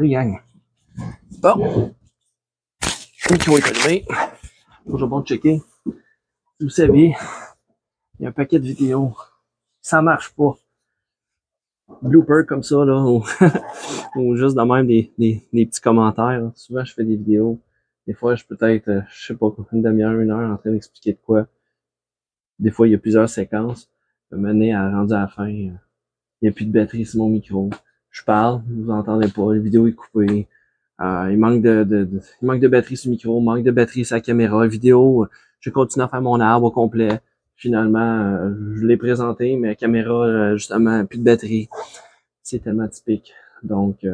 Salut gang. Bon, le micro est allumé. Toujours bon de checker. Vous saviez, il y a un paquet de vidéos. Ça marche pas. Blooper comme ça, là, ou juste de même des petits commentaires. Souvent, je fais des vidéos. Des fois, je peux être, je sais pas, une demi-heure, une heure en train d'expliquer de quoi. Des fois, il y a plusieurs séquences. Mener à rendu à la fin, il n'y a plus de batterie sur mon micro. Je parle, vous entendez pas, la vidéo est coupée. Il manque il manque de batterie sur le micro, manque de batterie sur la caméra. Vidéo, je continue à faire mon arbre au complet. Finalement, je l'ai présenté, mais la caméra, justement, plus de batterie. C'est tellement typique. Donc,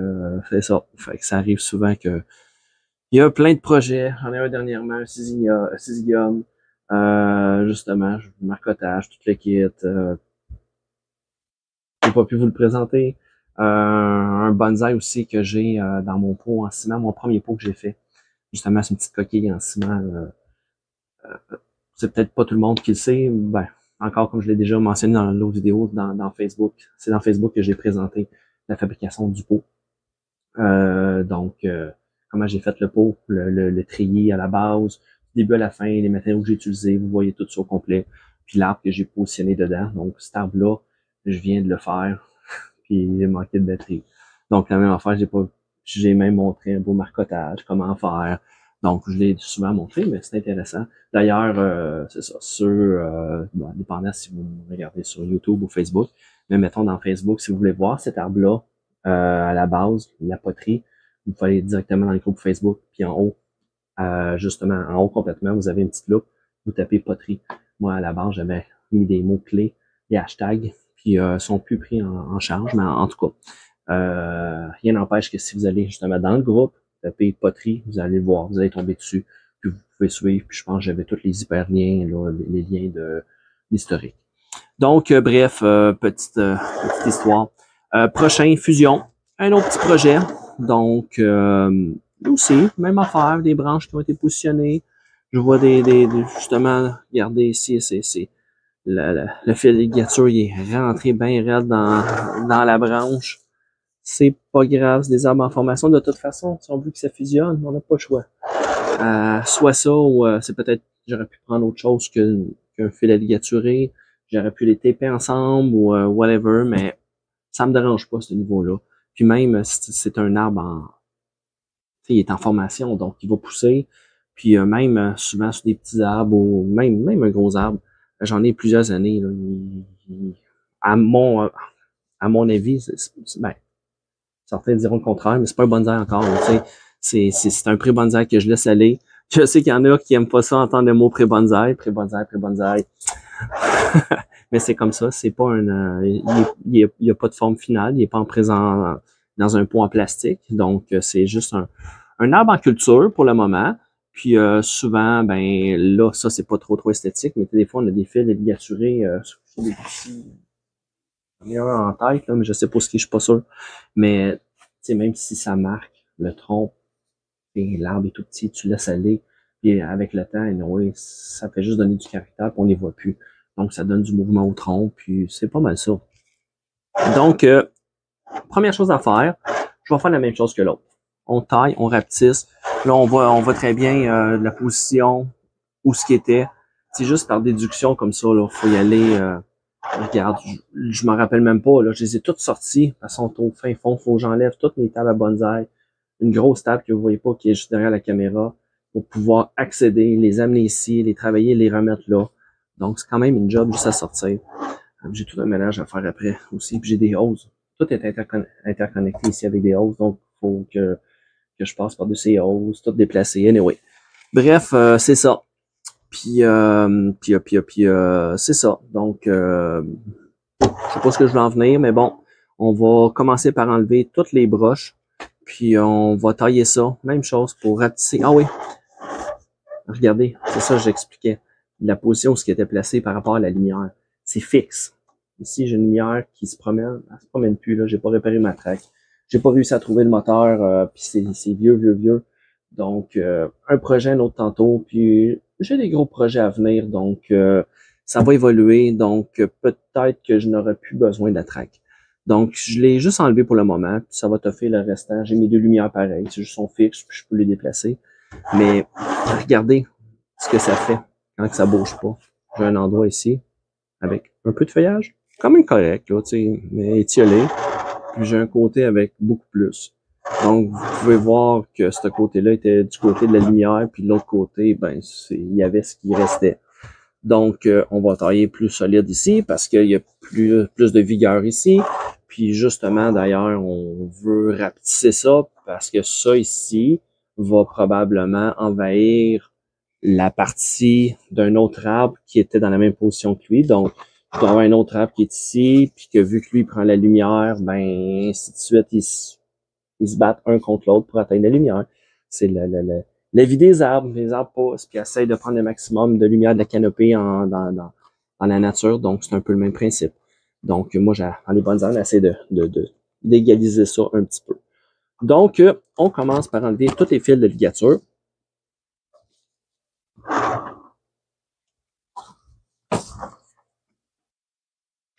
c'est ça. Fait que ça arrive souvent que il y a plein de projets. J'en ai un dernièrement, un Syzygium. Justement, marcotage, tout le kit. J'ai pas pu vous le présenter. Un bonsaï aussi que j'ai dans mon pot en ciment, mon premier pot que j'ai fait. Justement, c'est une petite coquille en ciment. C'est peut-être pas tout le monde qui le sait. Ben, encore comme je l'ai déjà mentionné dans l'autre vidéo dans Facebook. C'est dans Facebook que j'ai présenté la fabrication du pot. Donc, comment j'ai fait le pot, le treillis à la base, du début à la fin, les matériaux que j'ai utilisés, vous voyez tout ça au complet. Puis l'arbre que j'ai positionné dedans. Donc, cet arbre-là, je viens de le faire. Puis j'ai manqué de batterie. Donc, la même affaire, j'ai même montré un beau marcotage, comment faire. Donc, je l'ai souvent montré, mais c'est intéressant. D'ailleurs, c'est ça, bon, dépendant si vous me regardez sur YouTube ou Facebook, mais mettons dans Facebook, si vous voulez voir cet arbre-là, à la base, la poterie, vous pouvez aller directement dans le groupe Facebook, puis en haut, justement, en haut complètement, vous avez une petite loupe, vous tapez poterie. Moi, à la base, j'avais mis des mots-clés, des hashtags, puis sont plus pris en charge, mais en tout cas, rien n'empêche que si vous allez justement dans le groupe, tapez poterie, vous allez le voir, vous allez tomber dessus, puis vous pouvez suivre, puis je pense que j'avais tous les hyperliens, là, les liens de l'historique. Donc, bref, petite histoire. Prochain, fusion, un autre petit projet, donc aussi, même affaire, des branches qui ont été positionnées, je vois justement, regardez ici, c'est le fil de ligature, il est rentré bien raide dans la branche. C'est pas grave, c'est des arbres en formation. De toute façon, si on veut que ça fusionne, on n'a pas le choix. Soit ça, ou c'est peut-être, j'aurais pu prendre autre chose qu'un fil à ligaturer. J'aurais pu les taper ensemble ou whatever, mais ça me dérange pas, ce niveau-là. Puis même, c'est un arbre il est en formation, donc il va pousser. Puis même souvent sur des petits arbres ou même un gros arbre, j'en ai plusieurs années. Là, à mon avis, ben, certains diront le contraire, mais c'est pas un bonsaï encore. C'est un pré-bonsaï que je laisse aller. Je sais qu'il y en a qui aiment pas ça entendre le mot pré-bonsaï, pré-bonsaï. Mais c'est comme ça, c'est pas il y a pas de forme finale, il est pas en présent dans un pot en plastique. Donc, c'est juste un arbre en culture pour le moment. Puis souvent, ben là, ça, c'est pas trop esthétique, mais des fois, on a des fils ligaturés sur des petits. J'en ai un en tête, là, mais je sais pas ce qui, je suis pas sûr. Mais même si ça marque le tronc, et l'arbre est tout petit, tu laisses aller. Puis avec le temps, anyway, ça fait juste donner du caractère, puis on les voit plus. Donc, ça donne du mouvement au tronc, puis c'est pas mal ça. Donc, première chose à faire, je vais faire la même chose que l'autre. On taille, on rapetisse. Là, on voit très bien la position, où ce qui était. C'est juste par déduction comme ça, là. Faut y aller. Regarde, je m'en rappelle même pas. Là, je les ai toutes sorties. Elles sont au fin fond. Faut que j'enlève toutes mes tables à bonsaï. Une grosse table que vous voyez pas qui est juste derrière la caméra pour pouvoir accéder, les amener ici, les travailler, les remettre là. Donc, c'est quand même une job juste à sortir. J'ai tout un ménage à faire après aussi. Puis j'ai des hoses. Tout est interconnecté ici avec des hoses. Donc, il faut que je passe par-dessus ces hoses, tout déplacé. Anyway. Bref, c'est ça. Puis c'est ça. Donc, je sais pas ce que je veux en venir, mais bon, on va commencer par enlever toutes les broches. Puis on va tailler ça. Même chose pour rapetisser. Ah oui, regardez, c'est ça que j'expliquais. La position où ce qui était placé par rapport à la lumière. C'est fixe. Ici, j'ai une lumière qui se promène. Elle se promène plus, là. J'ai pas réparé ma track. J'ai pas réussi à trouver le moteur, puis c'est vieux. Donc, un projet, un autre tantôt. Puis j'ai des gros projets à venir, donc ça va évoluer. Donc, peut-être que je n'aurai plus besoin de la track. Donc, je l'ai juste enlevé pour le moment, puis ça va toffer le restant. J'ai mes deux lumières pareilles, c'est juste son fixe, puis je peux les déplacer. Mais regardez ce que ça fait quand ça bouge pas. J'ai un endroit ici avec un peu de feuillage, quand même correct, là, tu sais, mais étiolé. Puis j'ai un côté avec beaucoup plus. Donc, vous pouvez voir que ce côté-là était du côté de la lumière, puis de l'autre côté, ben, il y avait ce qui restait. Donc, on va tailler plus solide ici parce qu'il y a plus de vigueur ici. Puis justement, d'ailleurs, on veut rapetisser ça parce que ça ici va probablement envahir la partie d'un autre arbre qui était dans la même position que lui. Donc, il doit y avoir un autre arbre qui est ici, puis que vu que lui prend la lumière, ben, ainsi de suite, ils se battent un contre l'autre pour atteindre la lumière. C'est la vie des arbres. Les arbres poussent, puis essayent de prendre le maximum de lumière de la canopée dans la nature. Donc, c'est un peu le même principe. Donc, moi, dans les bonnes herbes, j'essaie d'égaliser ça un petit peu. Donc, on commence par enlever tous les fils de ligature.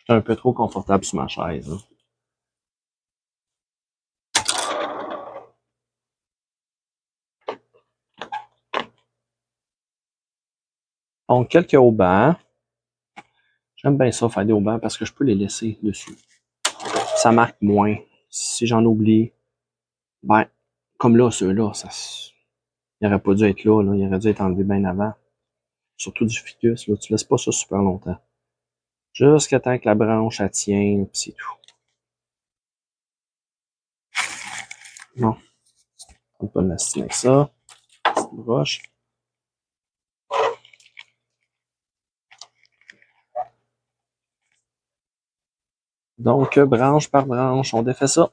Je suis un peu trop confortable sur ma chaise. Hein. Donc, quelques haubans. J'aime bien ça, faire des haubans, parce que je peux les laisser dessus. Ça marque moins. Si j'en oublie, ben, comme là, ceux-là, il n'aurait pas dû être là, il aurait dû être enlevé bien avant. Surtout du ficus, là, tu laisses pas ça super longtemps. Jusqu'à temps que la branche, elle tient, puis c'est tout. Non, on peut pas m'astiner avec ça. Petite broche. Donc, branche par branche, on défait ça.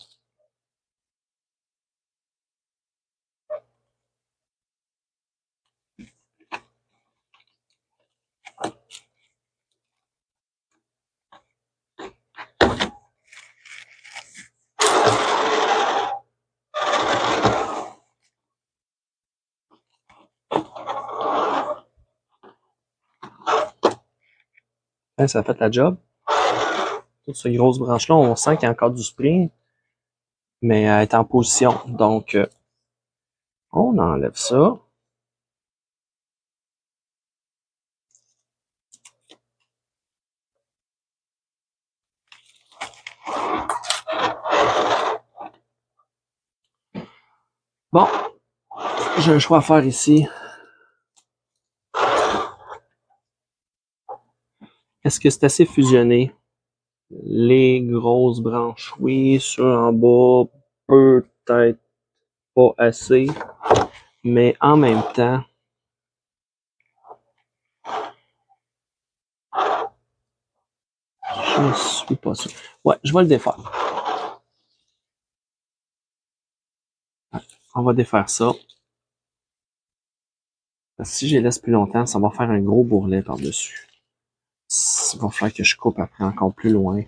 Hein, ça fait la job. Toutes ces grosses branches-là, on sent qu'il y a encore du spring, mais elle est en position. Donc, on enlève ça. Bon, j'ai un choix à faire ici. Est-ce que c'est assez fusionné? Les grosses branches, oui. Ceux en bas, peut-être pas assez. Mais en même temps, je ne suis pas sûr. Ouais, je vais le défaire. On va défaire ça. Parce que si je les laisse plus longtemps, ça va faire un gros bourrelet par-dessus. Il va falloir que je coupe après encore plus loin.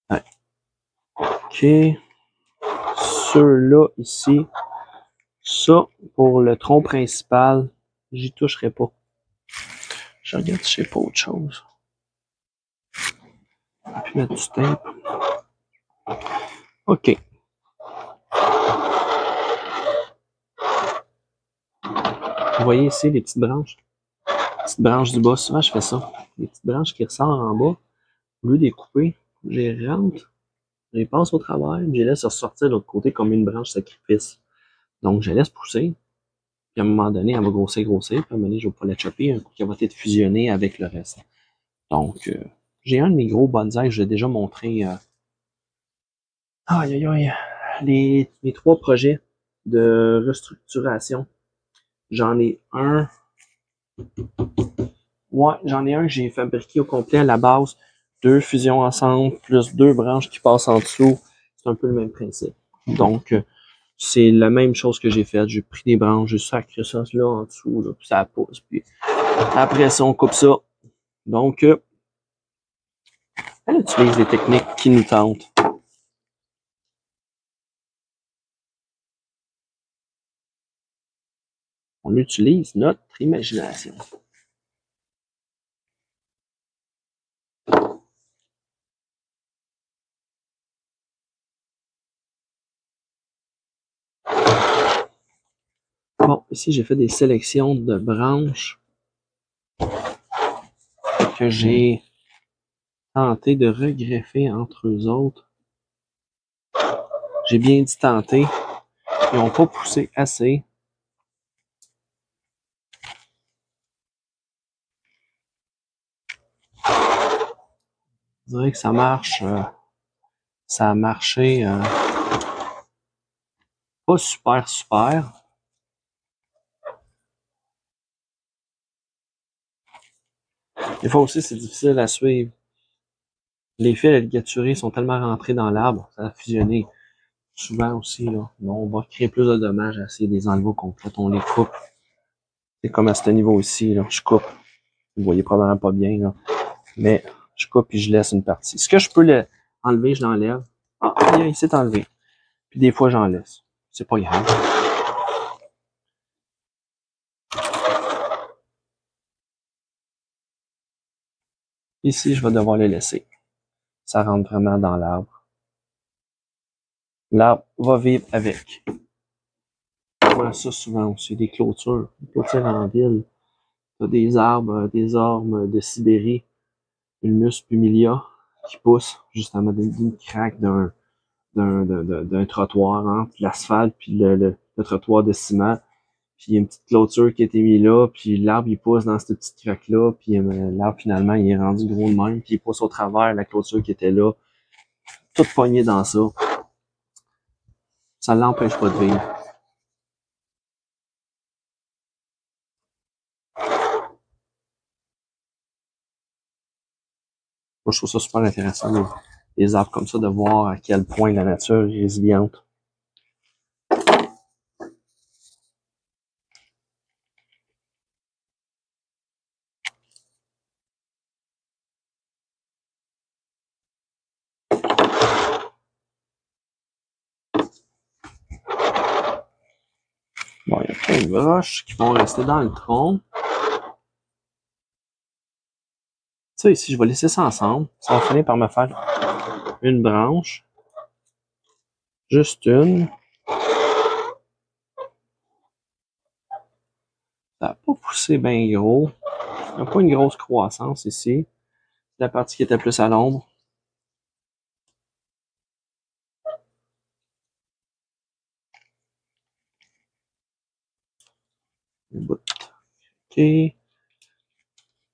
Ouais. OK. Ceux-là, ici. Ça, pour le tronc principal, j'y toucherai pas. Je regarde si j'ai pas autre chose. On va plus mettre du tape. OK. Vous voyez ici les petites branches? Les petites branches du bas, souvent je fais ça. Les petites branches qui ressortent en bas, au lieu de les couper, je les rentre, je les passe au travers, je les laisse ressortir de l'autre côté comme une branche sacrifice. Donc je les laisse pousser, puis à un moment donné, elle va grossir, puis à un moment donné, je vais pas la chopper, un coup qu'elle va être fusionnée avec le reste. Donc, j'ai un de mes gros bonsaïs, je l'ai déjà montré. Aïe, aïe, aïe. Les trois projets de restructuration. J'en ai un. Ouais, j'en ai un que j'ai fabriqué au complet à la base. Deux fusions ensemble, plus deux branches qui passent en dessous. C'est un peu le même principe. Donc, c'est la même chose que j'ai faite. J'ai pris des branches, j'ai sacré ça là en dessous, là, puis ça pousse. Puis après ça, on coupe ça. Donc, elle utilise des techniques qui nous tentent. On utilise notre imagination. Bon, ici, j'ai fait des sélections de branches que j'ai tenté de regreffer entre eux autres. J'ai bien dit tenter. Ils n'ont pas poussé assez. Je dirais que ça marche. Ça a marché pas super. Des fois aussi, c'est difficile à suivre. Les fils ligaturés sont tellement rentrés dans l'arbre, ça a fusionné. Souvent aussi, là, on va créer plus de dommages à essayer de les enlever au complet. On les coupe. C'est comme à ce niveau ici, là, je coupe. Vous voyez probablement pas bien, là. Mais je coupe et je laisse une partie. Ce que je peux enlever, je l'enlève. Ah, il s'est enlevé. Puis des fois, j'en laisse. C'est pas grave. Ici, je vais devoir le laisser. Ça rentre vraiment dans l'arbre. L'arbre va vivre avec. On voit ça souvent aussi, des clôtures. Des clôtures en ville. T'as des arbres, des ormes de Sibérie, Ulmus pumilia, qui poussent justement d'une craque d'un trottoir entre l'asphalte puis le trottoir de ciment. Puis il y a une petite clôture qui a été mise là, puis l'arbre il pousse dans cette petite craque-là, puis l'arbre finalement il est rendu gros de même, puis il pousse au travers la clôture qui était là, tout pogné dans ça. Ça l'empêche pas de vivre. Moi, je trouve ça super intéressant, les arbres comme ça, de voir à quel point la nature est résiliente. Bon, il y a plein de broches qui vont rester dans le tronc. Ça, ici, je vais laisser ça ensemble. Ça va finir par me faire une branche. Juste une. Ça n'a pas poussé bien gros. Il n'y a pas une grosse croissance ici. C'est la partie qui était plus à l'ombre. Un bout. OK.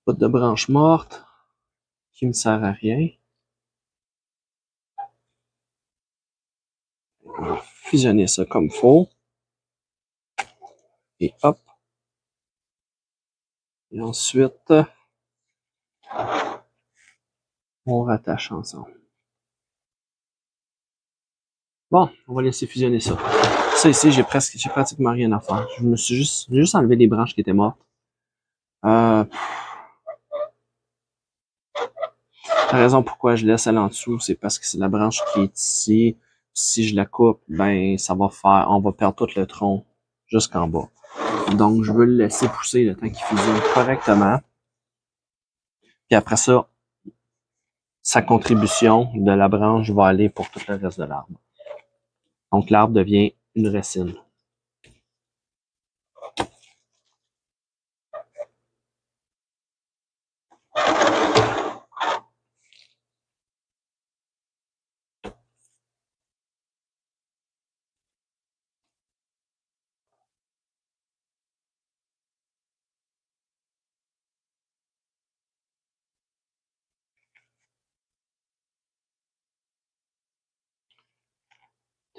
Bout de branche morte qui me sert à rien. On va fusionner ça comme il faut. Et hop. Et ensuite, on rattache ensemble. Bon, on va laisser fusionner ça. Ça ici, j'ai pratiquement rien à faire. J'ai juste enlevé les branches qui étaient mortes. La raison pourquoi je laisse elle en dessous, c'est parce que c'est la branche qui est ici. Si je la coupe, ben ça va faire, on va perdre tout le tronc jusqu'en bas. Donc je veux le laisser pousser le temps qu'il fusionne correctement. Puis après ça, sa contribution de la branche va aller pour tout le reste de l'arbre. Donc l'arbre devient une racine.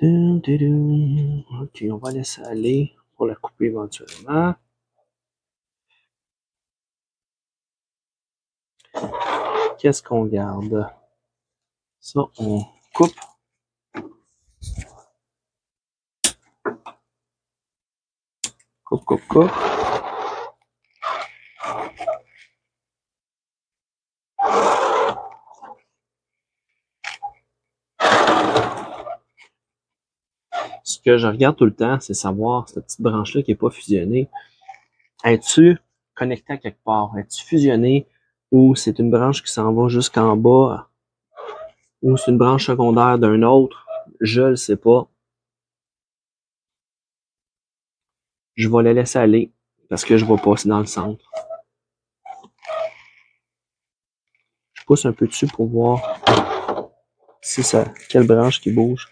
Ok, on va laisser aller pour la couper éventuellement. Qu'est-ce qu'on garde? Ça, on coupe. Coupe. Ce que je regarde tout le temps, c'est savoir cette petite branche-là qui n'est pas fusionnée. Es-tu connecté à quelque part? Es-tu fusionné? Ou c'est une branche qui s'en va jusqu'en bas? Ou c'est une branche secondaire d'un autre? Je le sais pas. Je vais la laisser aller parce que je vais passer dans le centre. Je pousse un peu dessus pour voir si ça, quelle branche qui bouge.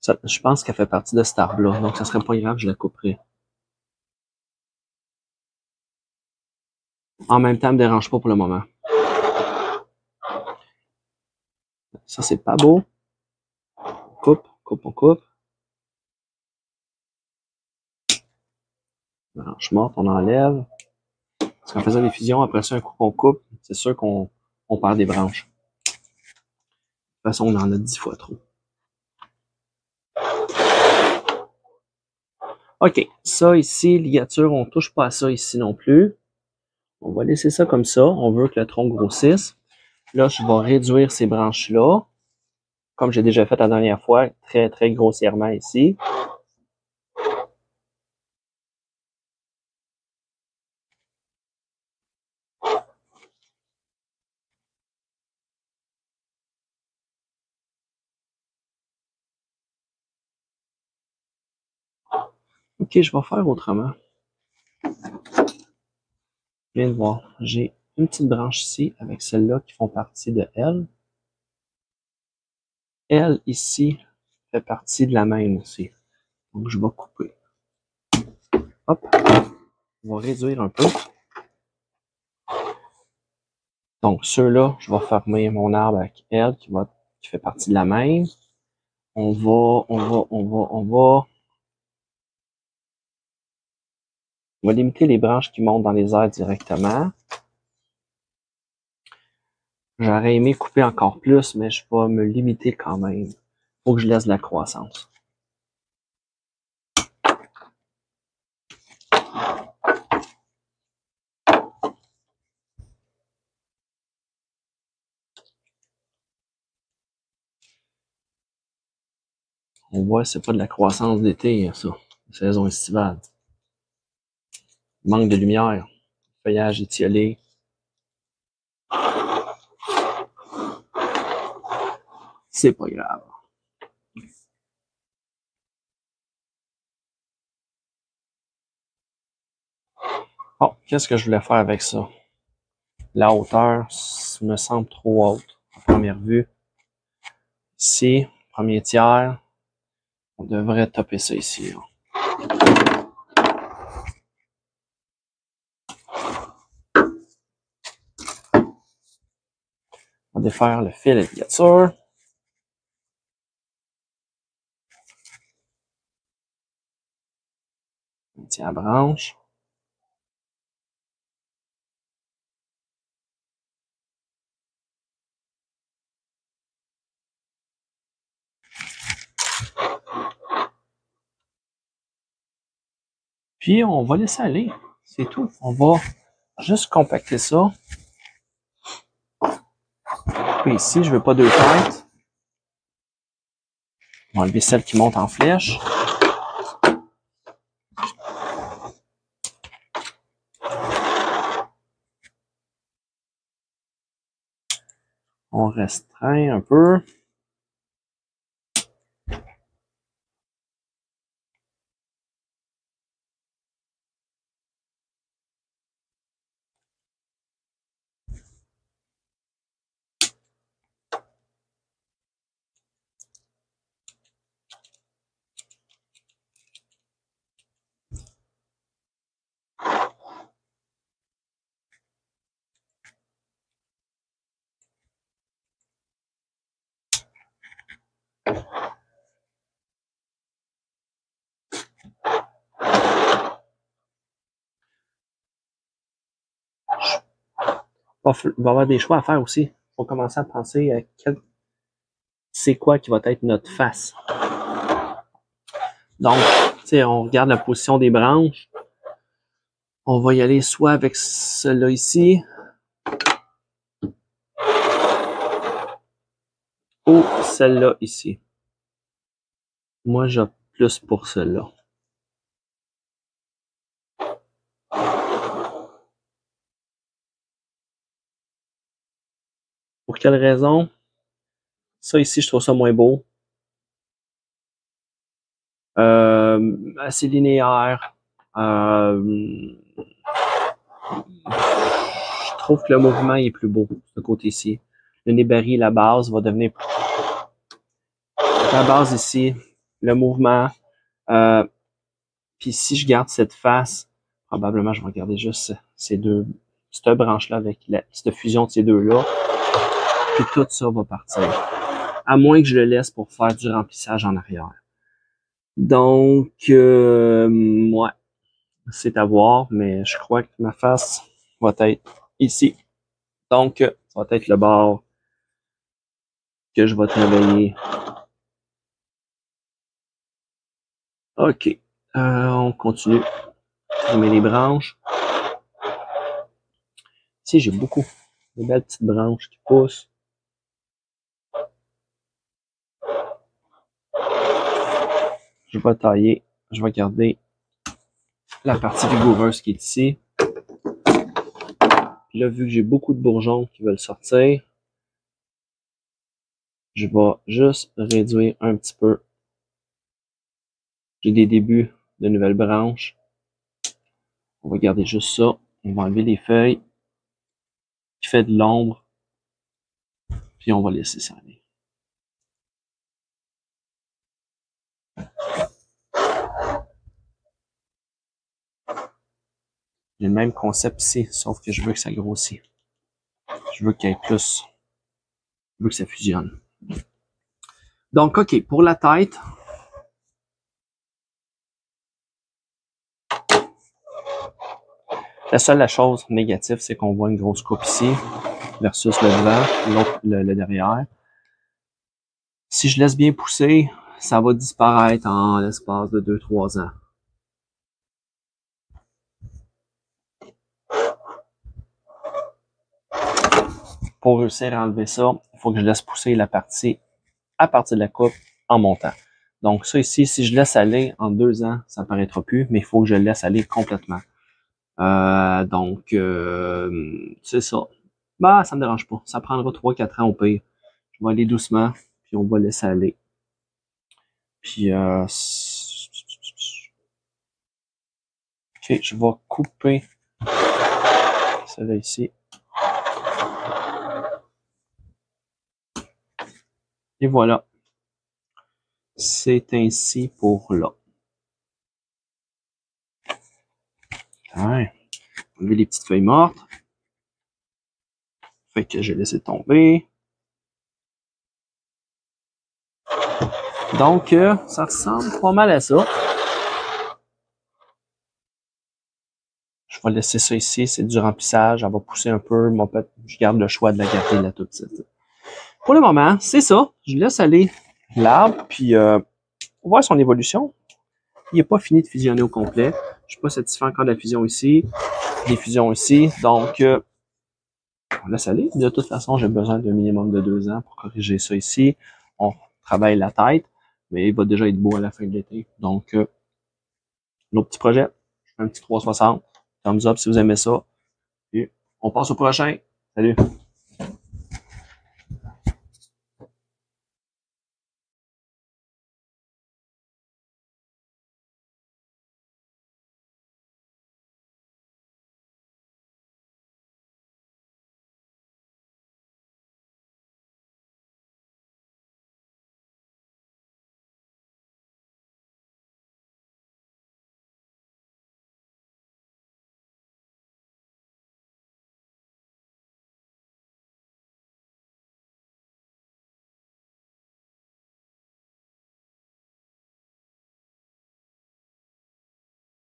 Ça, je pense qu'elle fait partie de cet arbre-là, donc ça serait pas grave, je la couperai. En même temps, elle me dérange pas pour le moment. Ça, c'est pas beau. On coupe, on coupe. Branche morte, on enlève. Parce qu'en faisant des fusions, après ça, un coup qu'on coupe, c'est sûr qu'on perd des branches. De toute façon, on en a 10 fois trop. OK, ça ici, ligature, on touche pas à ça ici non plus. On va laisser ça comme ça. On veut que le tronc grossisse. Là, je vais réduire ces branches-là, comme j'ai déjà fait la dernière fois, très, très grossièrement ici. OK, je vais faire autrement. Je viens de voir. J'ai une petite branche ici avec celles-là qui font partie de elle. Elle, ici, fait partie de la même aussi. Donc, je vais couper. Hop. On va réduire un peu. Donc, ceux-là, je vais fermer mon arbre avec elle qui fait partie de la même. On va limiter les branches qui montent dans les airs directement. J'aurais aimé couper encore plus, mais je vais me limiter quand même. Faut que je laisse de la croissance. On voit, c'est pas de la croissance d'été, ça. Saison estivale. Manque de lumière. Feuillage étiolé. C'est pas grave. Bon, qu'est-ce que je voulais faire avec ça? La hauteur me semble trop haute à première vue. Ici, premier tiers, on devrait topper ça ici. Là. On va défaire le fil de ligature. On tient la branche. Puis on va laisser aller. C'est tout. On va juste compacter ça. Puis ici, je veux pas deux têtes. On va enlever celle qui monte en flèche. On restreint un peu. Il va y avoir des choix à faire aussi. Il faut commencer à penser à c'est quoi qui va être notre face. Donc, tu sais, on regarde la position des branches. On va y aller soit avec celle-là ici, ou celle-là ici. Moi, j'ai plus pour celle-là. Pour quelle raison? Ça ici, je trouve ça moins beau. Assez linéaire. Je trouve que le mouvement est plus beau, ce côté-ci. Le nébari, la base, va devenir... La base ici, le mouvement. Puis si je garde cette face, probablement je vais regarder juste cette branche-là avec cette fusion de ces deux-là. Puis tout ça va partir. À moins que je le laisse pour faire du remplissage en arrière. Donc, ouais, c'est à voir, mais je crois que ma face va être ici. Donc, ça va être le bord que je vais travailler. OK. On continue. Trimer les branches. Ici, j'ai beaucoup de belles petites branches qui poussent. Je vais tailler. Je vais garder la partie vigoureuse qui est ici. Puis là, vu que j'ai beaucoup de bourgeons qui veulent sortir, je vais juste réduire un petit peu. J'ai des débuts de nouvelles branches. On va garder juste ça. On va enlever les feuilles qui fait de l'ombre. Puis on va laisser ça aller. J'ai le même concept ici, sauf que je veux que ça grossit. Je veux qu'il y ait plus. Je veux que ça fusionne. Donc, OK, pour la tête. La seule chose négative, c'est qu'on voit une grosse coupe ici versus le devant, l'autre, le derrière. Si je laisse bien pousser, ça va disparaître en l'espace de 2-3 ans. Pour réussir à enlever ça, il faut que je laisse pousser la partie à partir de la coupe en montant. Donc ça ici, si je laisse aller en 2 ans, ça ne paraîtra plus, mais il faut que je le laisse aller complètement. C'est ça. Bah, ça me dérange pas. Ça prendra 3-4 ans au pire. Je vais aller doucement, puis on va laisser aller. Puis, ok, je vais couper celle-là ici. Et voilà. C'est ainsi pour là. Ouais. Enlever les petites feuilles mortes. Fait que j'ai laissé tomber. Donc, ça ressemble pas mal à ça. Je vais laisser ça ici, c'est du remplissage, elle va pousser un peu, je garde le choix de la garder là tout de suite. Pour le moment, c'est ça. Je laisse aller l'arbre, puis on va voir son évolution. Il n'est pas fini de fusionner au complet. Je suis pas satisfait encore de la fusion ici, des fusions ici, donc on laisse aller. De toute façon, j'ai besoin d'un minimum de 2 ans pour corriger ça ici. On travaille la tête, mais il va déjà être beau à la fin de l'été. Donc, notre petit projet, je fais un petit 360. Thumbs up si vous aimez ça. Puis, on passe au prochain. Salut!